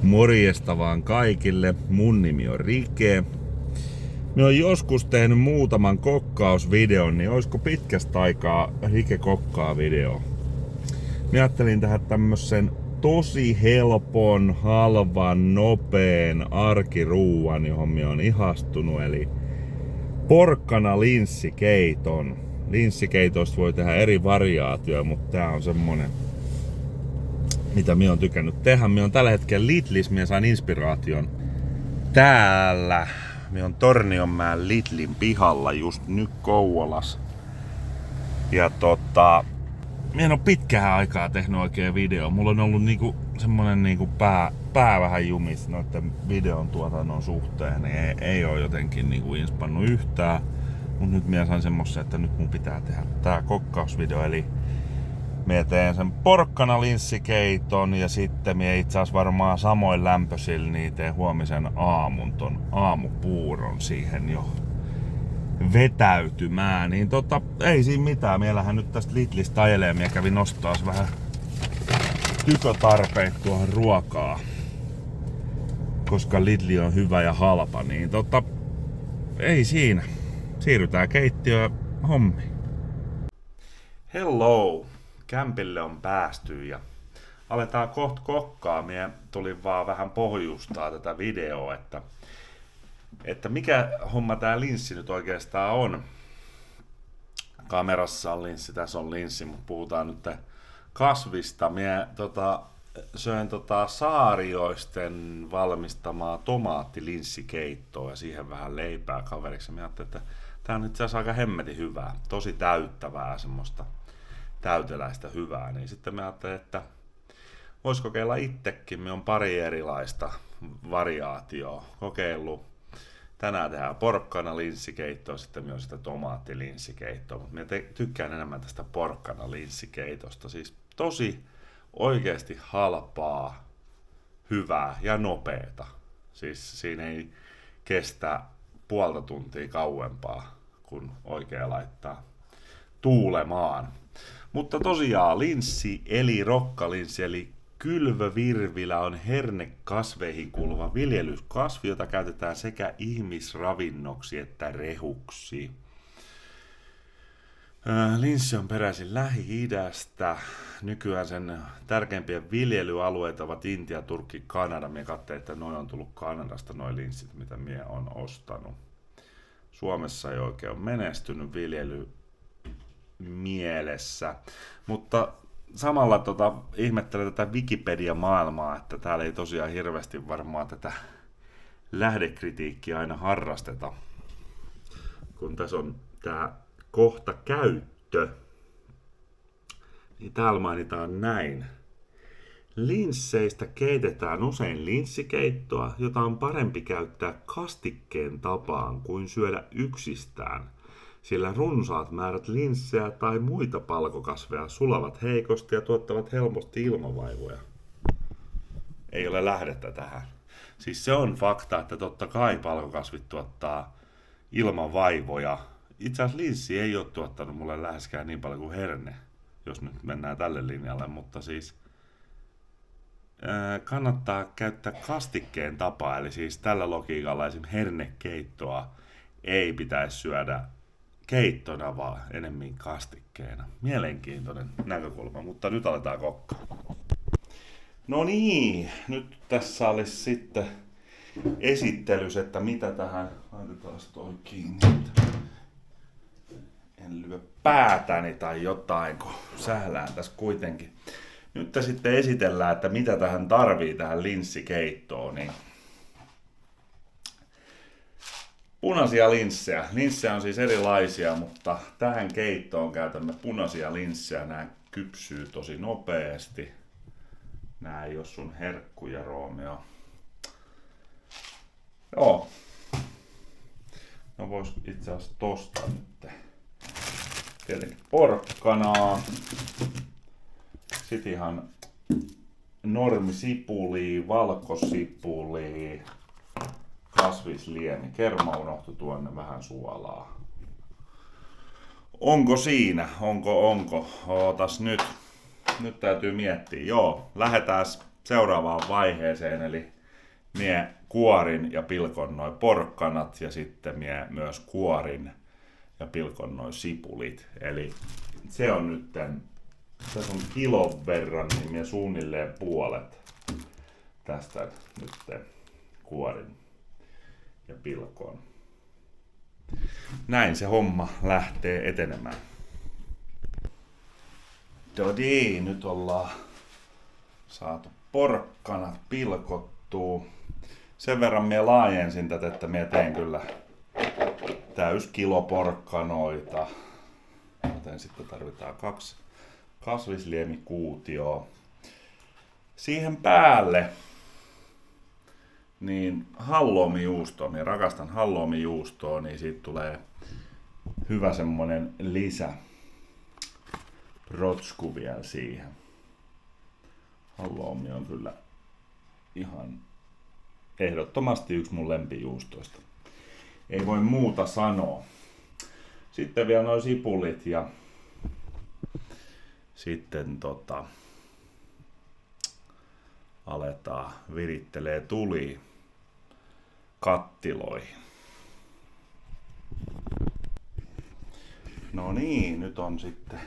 Morjesta vaan kaikille, mun nimi on Rike. Mä oon joskus tehnyt muutaman kokkausvideon, niin oisko pitkästä aikaa Rike kokkaa video. Mä ajattelin tehdä tämmösen tosi helpon, halvan, nopeen arkiruuan, johon mä oon ihastunut, eli porkkana linssikeiton. Linssikeitoista voi tehdä eri variaatioja, mutta tää on semmonen, mitä mä oon tykännyt tehdä. Mä oon tällä hetkellä Lidlissä, mä sain inspiraation täällä. Mä oon Tornionmäen Lidlin pihalla just nyt Kouvolassa. Ja mä en oo pitkään aikaa tehnyt oikein video. Mulla on ollut semmonen pää vähän jumis noitten videon tuotannon suhteen. Ei oo jotenkin inspannut yhtään. Mut nyt mä sain semmosen, että nyt mun pitää tehdä tää kokkausvideo. Eli mä teen sen porkkana linssikeiton ja sitten mä itse asiassa varmaan samoin lämpöisillä niin teen huomisen aamun ton aamupuuron siihen jo vetäytymään. Niin ei siinä mitään. Meillähän nyt tästä Lidlistä ajelee. Mä kävin nostaa vähän tykötarpeita tuohon ruokaa. Koska Lidli on hyvä ja halpa. Niin ei siinä. Siirrytään keittiöön hommiin. Hello! Kämpille on päästy ja aletaan kohta kokkaa. Mie tulin vaan vähän pohjustaa tätä videoa, että mikä homma tää linssi nyt oikeastaan on. Kamerassa on linssi, tässä on linssi, mutta puhutaan nyt kasvista. Mie söin Saarioisten valmistamaa tomaattilinsssikeittoa ja siihen vähän leipää kaveriksi. Mie ajattelin, että tää on itse asiassa aika hemmetin hyvää, tosi täyttävää semmoista täyteläistä hyvää, niin sitten mä ajattelin, että vois kokeilla itsekin. Me on pari erilaista variaatioa kokeillut. Tänään tehdään porkkana linssikeittoa, sitten myös sitä tomaattilinssikeittoa, mutta mä tykkään enemmän tästä porkkana linssikeitosta. Siis tosi oikeasti halpaa, hyvää ja nopeeta. Siis siinä ei kestä puolta tuntia kauempaa, kun oikein laittaa tuulemaan. Mutta tosiaan linssi eli rokkalinssi eli kylvövirvilä on hernekasveihin kuuluva viljelyskasvi, jota käytetään sekä ihmisravinnoksi että rehuksi. Linssi on peräisin Lähi-idästä. Nykyään sen tärkeimpiä viljelyalueita ovat Intia, Turkki, Kanada. Mie katsoin, että noin on tullut Kanadasta noin linssit, mitä mie on ostanut. Suomessa ei oikein ole menestynyt viljely mielessä, mutta samalla ihmettelen tätä Wikipedia-maailmaa, että täällä ei tosiaan hirveästi varmaan tätä lähdekritiikkiä aina harrasteta, kun tässä on tää kohta käyttö, niin täällä mainitaan näin. Linsseistä keitetään usein linssikeittoa, jota on parempi käyttää kastikkeen tapaan kuin syödä yksistään, sillä runsaat määrät linssejä tai muita palkokasveja sulavat heikosti ja tuottavat helposti ilmavaivoja. Ei ole lähdettä tähän. Siis se on fakta, että totta kai palkokasvit tuottaa ilmavaivoja. Itse asiassa linssi ei ole tuottanut mulle läheskään niin paljon kuin herne, jos nyt mennään tälle linjalle, mutta siis kannattaa käyttää kastikkeen tapaa, eli siis tällä logiikalla esimerkiksi hernekeittoa ei pitäisi syödä keittona, vaan enemmän kastikkeena. Mielenkiintoinen näkökulma, mutta nyt aletaan kokkaa. No niin, nyt tässä olisi sitten esittelys, että mitä tähän, laitetaan toi kiinni, en lyö päätäni tai jotain, kun sählään tässä kuitenkin. Nyt sitten esitellään, että mitä tähän tarvii tähän linssikeittoon, niin punaisia linssejä. Linssejä on siis erilaisia, mutta tähän keittoon käytämme punaisia linssejä. Nämä kypsyy tosi nopeasti. Nämä ei ole sun herkkuja, Roomeo. Joo. No vois itse asiassa tosta nyt. Tietenkin porkkanaa. Sitten ihan normisipulia, valkosipulia. Kasvisliemi. Kerma unohtui tuonne, vähän suolaa. Onko onko? Ootas nyt. Nyt täytyy miettiä. Joo, lähdetään seuraavaan vaiheeseen, eli mie kuorin ja pilkon noi porkkanat ja sitten mie myös kuorin ja pilkon noi sipulit. Eli se on nyt, tässä on kilon verran, niin mie suunnilleen puolet tästä nyt kuorin ja pilkon. Näin se homma lähtee etenemään. Nyt ollaan saatu porkkanat pilkottua. Sen verran mie laajensin tätä, että mie tein kyllä täyskilo porkkanoita. Joten sitten tarvitaan 2 kasvisliemikuutioa. Siihen päälle niin halloumijuustoa. Mie rakastan halloumijuustoa, niin siitä tulee hyvä semmonen lisä rotsku vielä siihen. Halloumi on kyllä ihan ehdottomasti yksi mun lempijuustoista. Ei voi muuta sanoa. Sitten vielä noi sipulit ja sitten aletaan virittelee tuli kattiloihin. No niin, nyt on sitten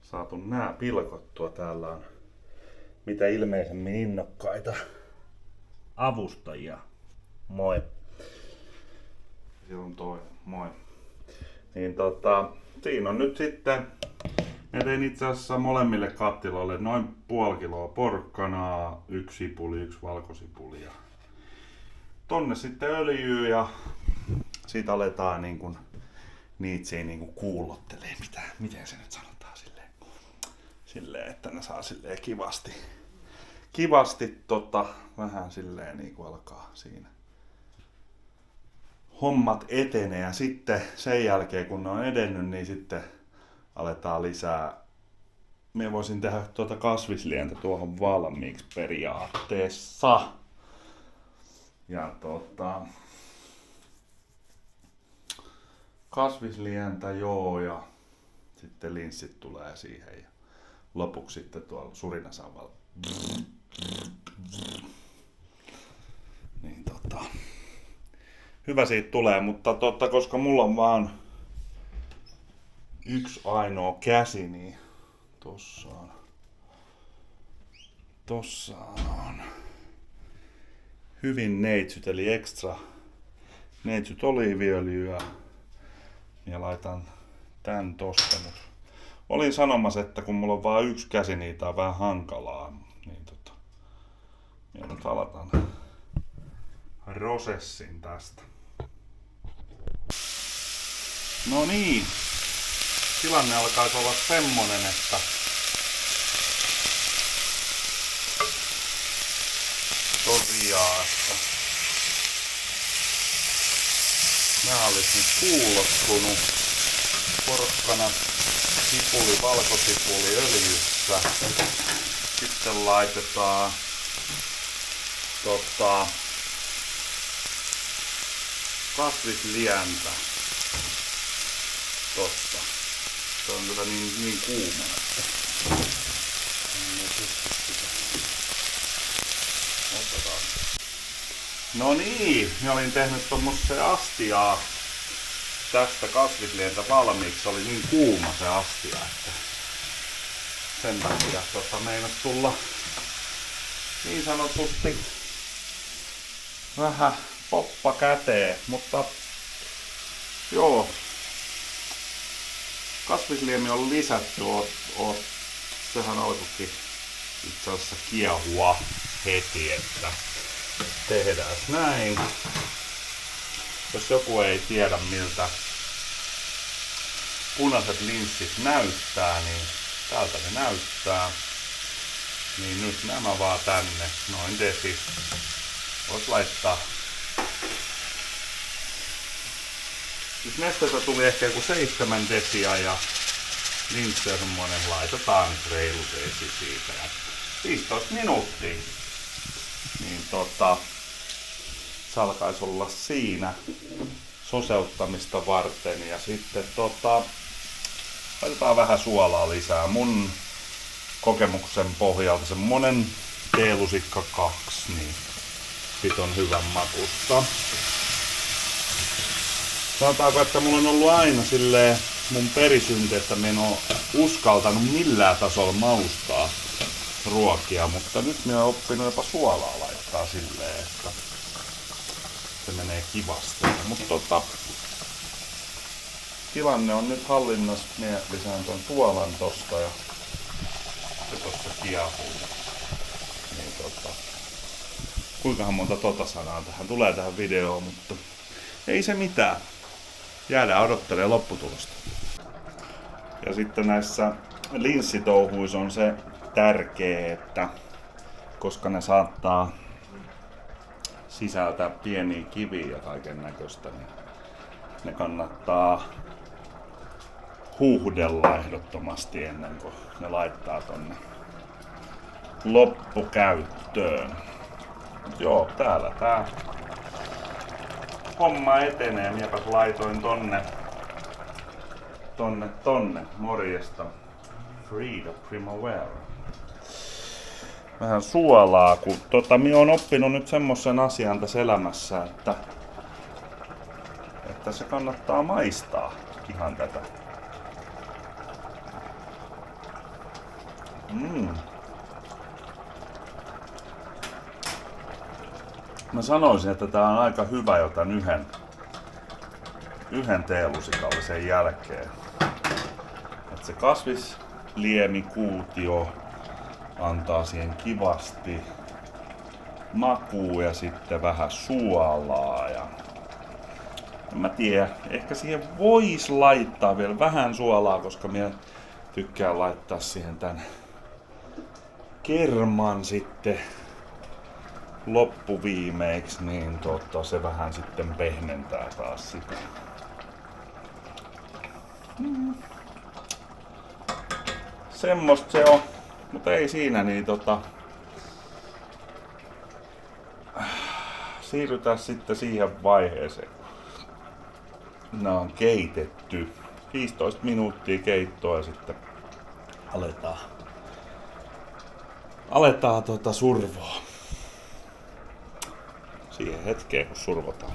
saatu nää pilkottua. Täällä on mitä ilmeisemmin innokkaita avustajia. Moi. Siellä on toi. Moi. Niin siinä on nyt sitten, mä tein itse asiassa molemmille kattiloille noin puoli kiloa porkkanaa, 1 sipuli, 1 valkosipuli ja tonne sitten öljyä ja siitä aletaan niitä kuulottelee, miten se nyt sanotaan silleen, että ne saa silleen kivasti vähän silleen niin kuin alkaa siinä hommat etenee ja sitten sen jälkeen kun ne on edennyt, niin sitten aletaan lisää. Minä voisin tehdä kasvislientä tuohon valmiiksi periaatteessa. Ja kasvislientä joo ja sitten linssit tulee siihen ja lopuksi sitten tuolla surinasaavalla. Niin hyvä siitä tulee, mutta koska mulla on vaan yksi ainoa käsi, niin tossa on hyvin neitsyt, eli extra neitsyt oliiviöljyä. Ja laitan tän tosta, mut olin sanomassa, että kun mulla on vaan yksi käsi, niin tää on vähän hankalaa. Niin minä nyt aloitan prosessin tästä. No niin, tilanne alkaisi olla semmonen, että tosiaan, että nää olis nyt kuulottunut porkkana, sipuli, valkosipuli öljyssä. Sitten laitetaan kasvislientä tosta. Se on kyllä niin kuumena. Otetaan. No niin, minä olin tehnyt tommosen astiaa tästä kasvislientä valmiiksi. Se oli niin kuuma se astia, että sen takia meinas tulla niin sanotusti vähän poppa käteen, mutta joo, kasvisliemi on lisätty, sehän alkoikin itse asiassa kiehua heti, että tehdään näin. Jos joku ei tiedä miltä punaiset linssit näyttää, niin täältä ne näyttää. Niin nyt nämä vaan tänne, noin desi. Vois laittaa. Siis nestettä tuli ehkä joku 7 desiä ja linssejä semmonen laitetaan reilu desi siitä. Ja 15 minuuttia. Niin se alkaisi olla siinä soseuttamista varten ja sitten laitetaan vähän suolaa lisää. Mun kokemuksen pohjalta semmonen teelusikka 2, niin sit on hyvän makusta. Sanotaanko, että mulla on ollut aina silleen mun perisynti, että mä en oo uskaltanut millään tasolla maustaa ruokia, mutta nyt mä oon oppinut jopa suolaa laittaa silleen, että se menee kivasti. Mutta tilanne on nyt hallinnassa, mä lisään ton suolan tosta ja se tossa kiehuu. Niin kuinkahan monta sanaa tulee tähän videoon, mutta ei se mitään. Jäädään odottelemaan lopputulosta. Ja sitten näissä linssitouhuissa on se tärkeä, että koska ne saattaa sisältää pieniä kiviä ja kaiken näköistä, niin ne kannattaa huuhdella ehdottomasti ennen kuin ne laittaa tonne loppukäyttöön. Mut joo, täällä tää homma etenee. Miepäs laitoin tonne. Morjesta. Frida Primavera. Vähän suolaa, kun minä oon oppinut nyt semmosen asian tässä elämässä, että se kannattaa maistaa ihan tätä. Mä sanoisin, että tää on aika hyvä jo tän yhden teelusikallisen jälkeen. Et se kasvisliemikuutio antaa siihen kivasti makua ja sitten vähän suolaa ja en mä tiedä, ehkä siihen vois laittaa vielä vähän suolaa, koska minä tykkään laittaa siihen tän kerman sitten loppuviimeiksi, niin se vähän sitten pehmentää taas sitä. Semmosta se on, mutta ei siinä niin siirrytään sitten siihen vaiheeseen. Nää on keitetty. 15 minuuttia keittoa ja sitten aletaan survoa. Siihen hetkeen kun survotaan.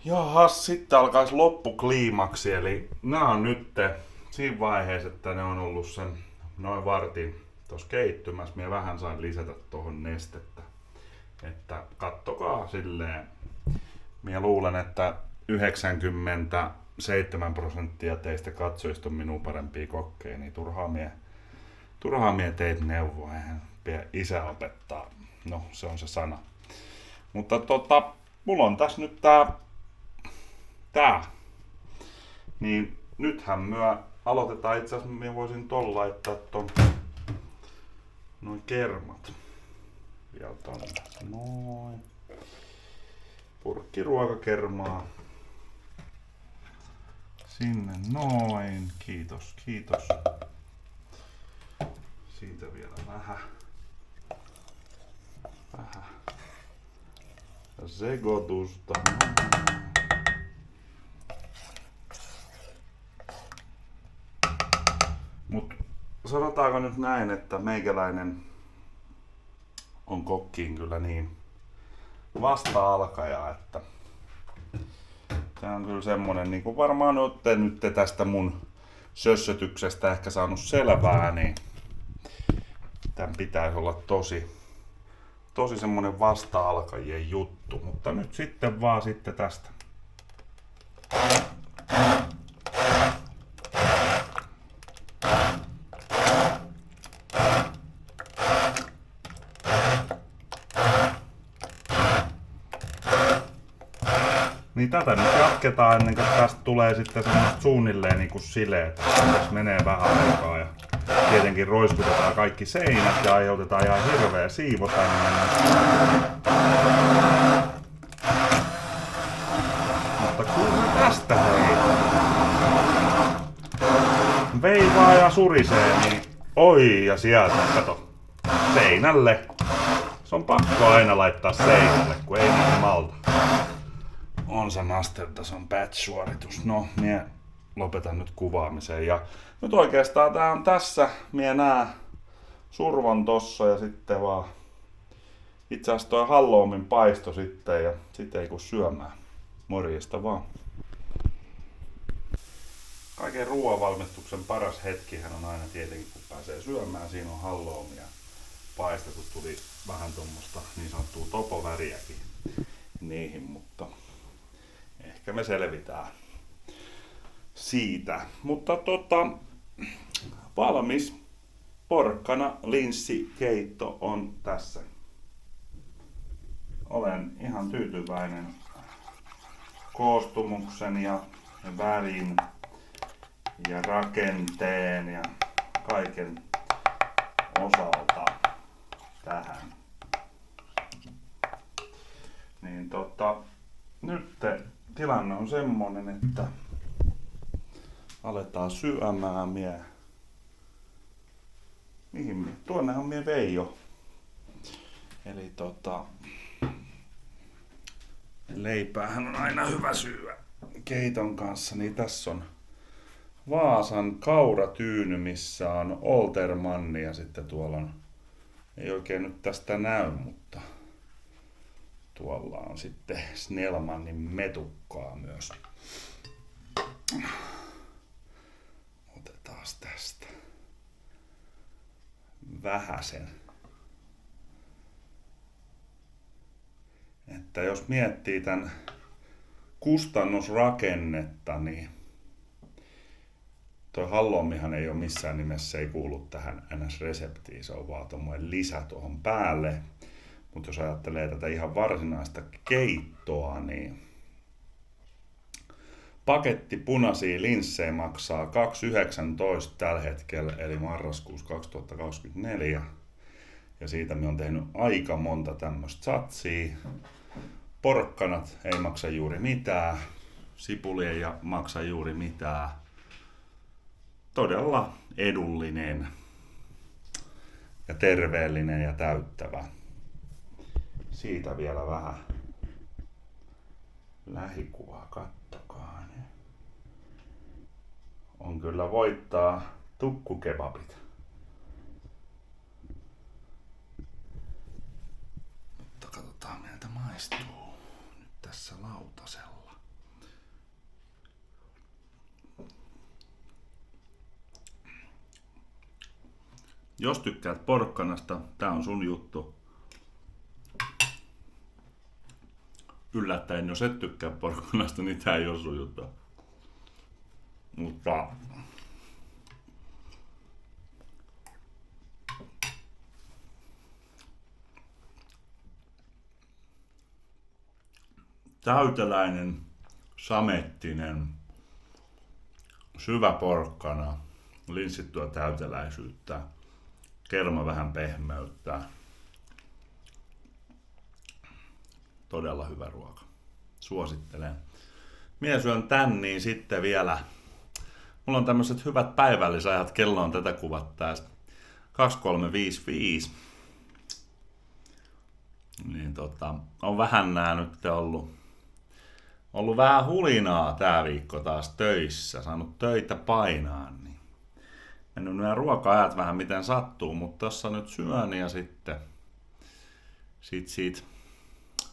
Jahas, sitten alkaisi loppukliimaksi, eli nää on nyt siinä vaiheessa, että ne on ollut sen noin vartin tuossa keittymässä. Minä vähän sain lisätä tuohon nestettä. Että kattokaa silleen. Minä luulen, että 97% teistä katsojista on minun parempia kokkeja, niin turhaa mie teitä neuvoa. Eihän isä opettaa. No, se on se sana. Mutta mulla on tässä nyt tää. Niin nythän myö aloitetaan, itse asiassa minä voisin laittaa noin kermat. Vielä tonne. Noin. Purkkiruokakermaa. Sinne noin. Kiitos. Siitä vielä vähän. Sekoitusta. Mut sanotaanko nyt näin, että meikäläinen on kokkiin kyllä niin vasta-alkaja, että tää on kyllä semmonen, niin kuin varmaan olette nyt tästä mun sössötyksestä ehkä saanut selvää, niin tän pitäisi olla tosi semmonen vasta-alkajien juttu, mutta nyt sitten vaan tästä. Niin tätä nyt jatketaan ennen kuin tästä tulee sitten semmoista suunnilleen niinku sileet. Tässä menee vähän aikaa ja tietenkin roiskutetaan kaikki seinät ja aiheutetaan ihan hirveä siivo tänne. Mutta kyllä tästä veivaa ja surisee, niin oi ja sieltä kato seinälle. Se on pakko aina laittaa seinälle, kun ei niin malta. On se mastertason batch-suoritus. No, mie lopetan nyt kuvaamiseen. Ja nyt oikeastaan tää on tässä. Mie nää survon tossa ja sitten vaan itse asiassa toi halloumin paisto sitten ja sitten ei kun syömään. Morjesta vaan. Kaiken ruoanvalmistuksen paras hetkihän on aina tietenkin kun pääsee syömään. Siinä on halloumia paistettu, tuli vähän tuommoista niin sanottua topoväriäkin niihin, mutta ehkä me selvitään siitä. Mutta valmis porkkana linssikeitto on tässä. Olen ihan tyytyväinen koostumuksen ja värin ja rakenteen ja kaiken osalta tähän. Niin nyt tilanne on semmonen, että aletaan syömään tuonne on mie Veijo. Eli leipäähän on aina hyvä syödä keiton kanssa, niin tässä on Vaasan kauratyyny, missä on Oltermanni ja sitten tuolla on, ei oikein nyt tästä näy, mutta tuolla on sitten Snellmanin metukkaa myös. Otetaan tästä vähäsen. Että jos miettii tämän kustannusrakennetta, niin toi halloumihan ei ole missään nimessä, ei kuulu tähän NS-reseptiin, se on vaan tommoinen lisä tuohon päälle. Mutta jos ajattelee tätä ihan varsinaista keittoa, niin paketti punaisia linssejä maksaa 2,19 tällä hetkellä, eli marraskuussa 2024. Ja siitä me on tehnyt aika monta tämmöistä satsia. Porkkanat ei maksa juuri mitään, sipuli ei maksa juuri mitään. Todella edullinen ja terveellinen ja täyttävä. Siitä vielä vähän lähikuvaa, kattokaa. On kyllä voittaa tukkukebabit. Mutta katsotaan miltä maistuu nyt tässä lautasella. Jos tykkäät porkkanasta, tää on sun juttu. Yllättäen, jos et tykkää porkkanasta, niin tää ei oo sun juttu. Mutta täyteläinen, samettinen, syvä porkkana, linssittyä täyteläisyyttä, kerma vähän pehmeyttä. Todella hyvä ruoka. Suosittelen. Mie syön tän, niin sitten vielä. Mulla on tämmöiset hyvät päivällisajat. Kello on tätä kuvattaa 23.55. Niin on vähän nää nyt ollut vähän hulinaa tää viikko taas töissä. Saanut töitä painaa. Niin. Mennyt nämä ruoka-ajat vähän miten sattuu, mutta tossa nyt syön ja sitten siitä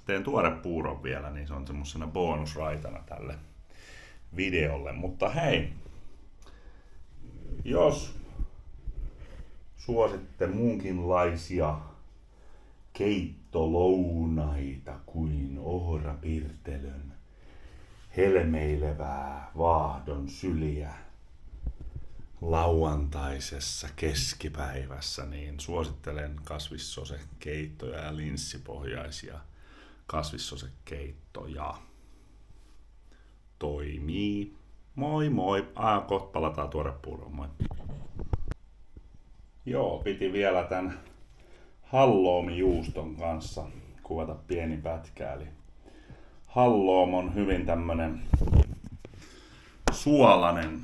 teen tuorepuuron vielä, niin se on semmosena bonusraitana tälle videolle. Mutta hei, jos suositte muunkinlaisia keittolounaita kuin ohrapirtelön helmeilevää vaahdon syliä lauantaisessa keskipäivässä, niin suosittelen kasvissosekeittoja ja linssipohjaisia kasvissosekeittoja. Toimii. Moi moi. Kohta palataan tuorepuuroon. Moi. Joo, piti vielä tän halloumijuuston kanssa kuvata pieni pätkä. Eli halloum on hyvin tämmönen suolainen,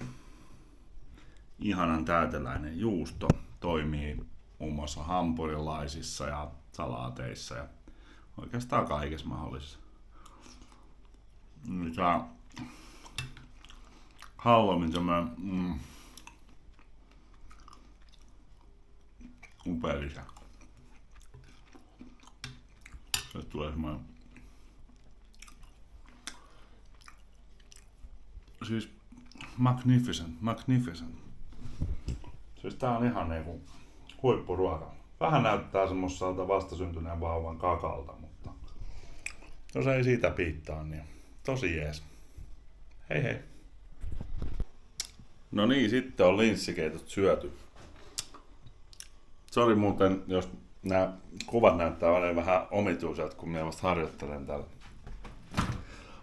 ihanan täyteläinen juusto. Toimii muun muassa hampurilaisissa ja salaateissa ja oikeastaan kaikessa mahdollisessa. Tää halloumin semmonen upea lisä. Se tulee semmoinen... Siis magnificent. Siis tää on ihan niinku huippuruoka. Vähän näyttää semmoiselta vastasyntyneen vauvan kakalta, mutta jos ei siitä piittaa, niin tosi jees. Hei hei. No niin, sitten on linssikeitot syöty. Sori muuten, jos nämä kuvat näyttää vähän omituiselta, kun minä vasta harjoittelen täällä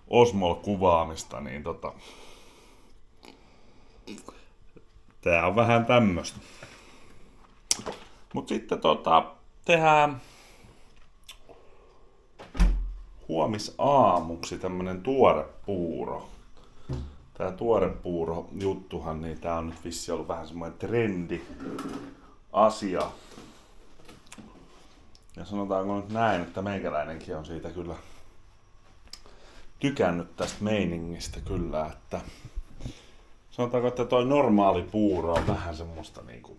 Osmol-kuvaamista, niin tää on vähän tämmöstä. Mut sitten tehdään huomisaamuksi tämmönen tuorepuuro. Tää tuorepuuro juttuhan, niin tää on nyt vissi ollut vähän semmoinen trendi asia. Ja sanotaanko nyt näin, että meikäläinenkin on siitä kyllä tykännyt tästä meiningistä kyllä, että sanotaanko, että toi normaali puuro on vähän semmoista niinku...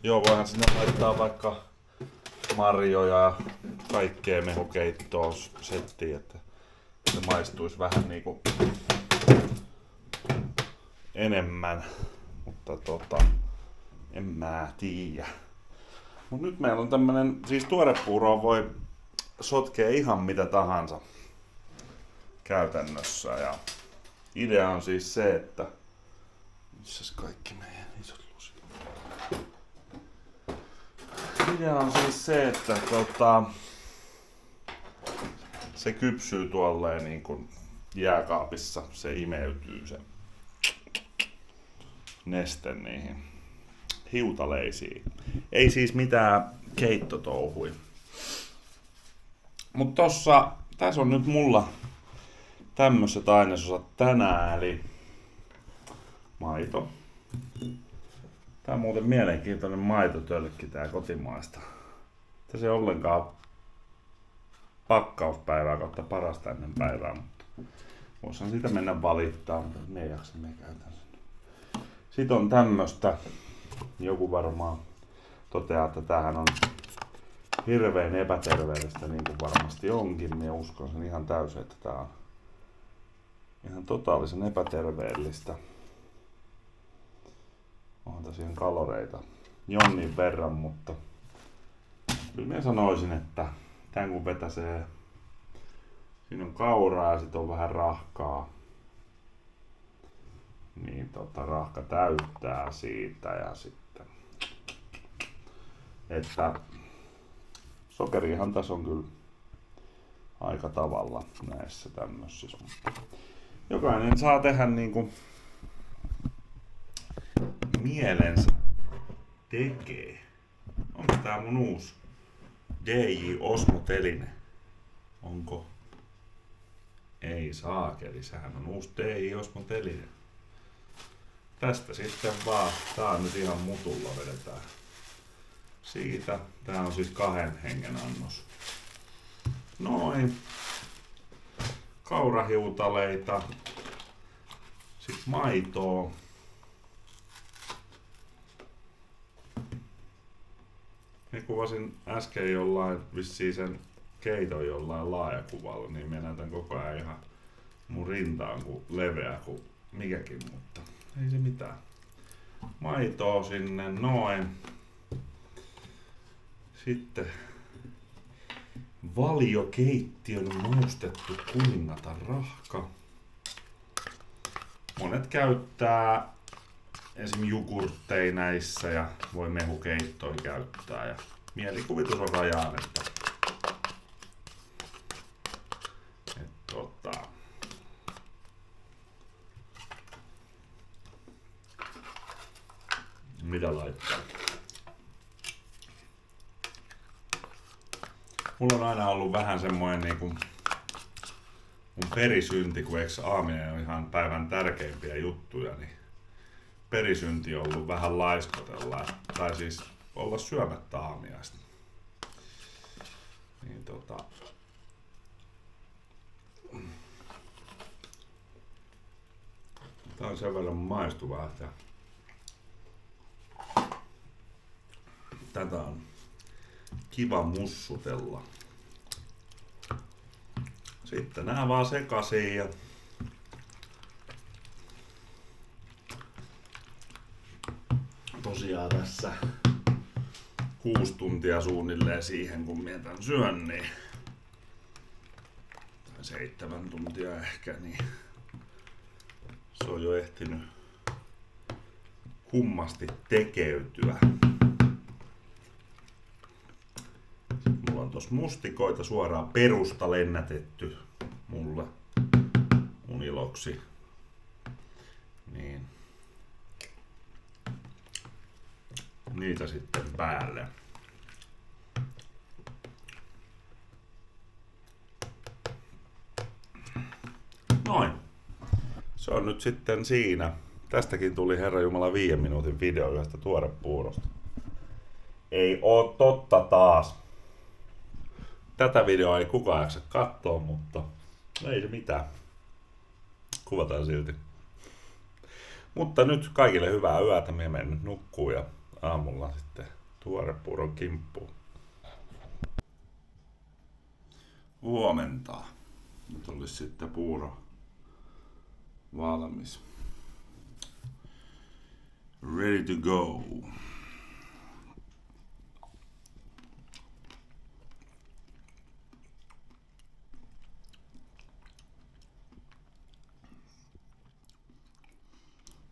Joo, voihan sinne laittaa vaikka marjoja ja kaikkea mehukeittoa settiin, että se maistuisi vähän niinku enemmän, mutta en mä tiedä. Mut nyt meillä on tämmönen, siis tuorepuuroa voi sotkea ihan mitä tahansa käytännössä ja idea on siis se, että missäs kaikki meidän isot lusikat. Idea on siis se, että se kypsyy tuolleen niin kuin jääkaapissa, se imeytyy se neste niihin hiutaleisiin. Ei siis mitään keittotouhui. Mut tässä on nyt mulla tämmöiset ainesosat tänään, eli maito. Tää on muuten mielenkiintoinen maitotölkki tää kotimaista. Tässä ei ollenkaan pakkauspäivää kautta parasta ennen päivää, mutta voisihan siitä mennä valittaa, mutta me ei jaksa, me käytän sen. Sitten on tämmöstä, joku varmaan toteaa, että tämähän on hirveän epäterveellistä, niin kuin varmasti onkin. Minä uskon sen ihan täysin, että tää on ihan totaalisen epäterveellistä. Onhan tosiaan kaloreita jonnin verran, mutta kyllä minä sanoisin, että tän kun vetäsee, siinä on kauraa ja sit on vähän rahkaa, niin rahka täyttää siitä ja sitten, että sokerihan tässä on kyllä aika tavalla näissä tämmöisissä. Jokainen saa tehdä niinku mielensä tekee. Onko tää mun uusi DJ Osmo-teline? Onko? Ei saakeli, sehän on uusi DJ Osmo-teline. Tästä sitten vaan, tää on nyt ihan mutulla vedetään. Siitä, tää on siis 2 hengen annos. Noin. Kaurahiutaleita. Sitten maitoa. Minä kuvasin äsken jollain vissiin sen keiton jollain laajakuvalla, niin minä näytän koko ajan ihan mun rintaan kuin leveä kuin mikäkin, mutta ei se mitään. Maitoa sinne, noin. Sitten valiokeittiön maustettu kuningatar rahka. Monet käyttää esim. Jogurtteja näissä ja voi mehukeittoja käyttää ja mielikuvitus on rajaan, että mitä laittaa. Mulla on aina ollut vähän semmoinen niinku mun perisynti, kun eikö aaminen on ihan päivän tärkeimpiä juttuja, niin perisynti on ollut vähän laiskotella, tai siis olla syömättä aamiaista. Niin tää on sen verran maistuvaa, että kiva mussutella. Sitten nää vaan sekaisin ja tosiaan tässä 6 tuntia suunnilleen siihen kun minä tän syön, niin 7 tuntia ehkä, niin se on jo ehtinyt kummasti tekeytyä. Sitten mulla on tossa mustikoita suoraan perusta lennätetty mulle mun iloksi. Niin. Niitä sitten päälle. Noin. Se on nyt sitten siinä. Tästäkin tuli herranjumala 5 minuutin video yhdestä tuorepuurosta. Ei oo totta taas. Tätä videoa ei kukaan jaksa katsoa, mutta ei se mitään. Kuvataan silti. Mutta nyt kaikille hyvää yötä. Minä menen nyt nukkuun ja aamulla sitten tuorepuuron kimppuun. Huomenta. Nyt olisi sitten puuro valmis. Ready to go.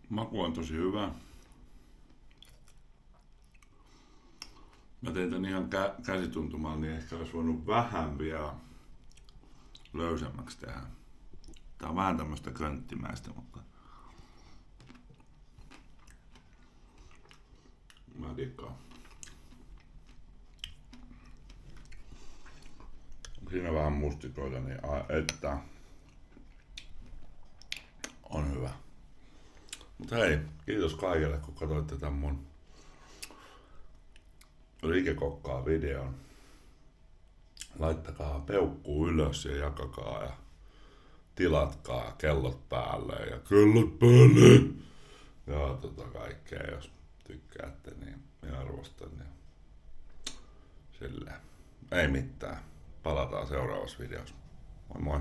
Maku on tosi hyvä. Mä tein tän ihan käsituntumalla, niin ehkä olisi voinut vähän vielä löysemmäksi tehdä. Tää on vähän tämmöstä könttimäistä, mutta mä dikkaan. Siinä vähän mustikoita, niin että on hyvä. Mutta hei, kiitos kaikille kun katsoitte tän mun Rike-kokkaa videon. Laittakaa peukku ylös ja jakakaa ja tilatkaa kellot päälle ja kellot päälle. Ja kaikkea, jos tykkäätte, niin minä arvostan. Ja silleen. Ei mitään. Palataan seuraavassa videossa. Moi moi.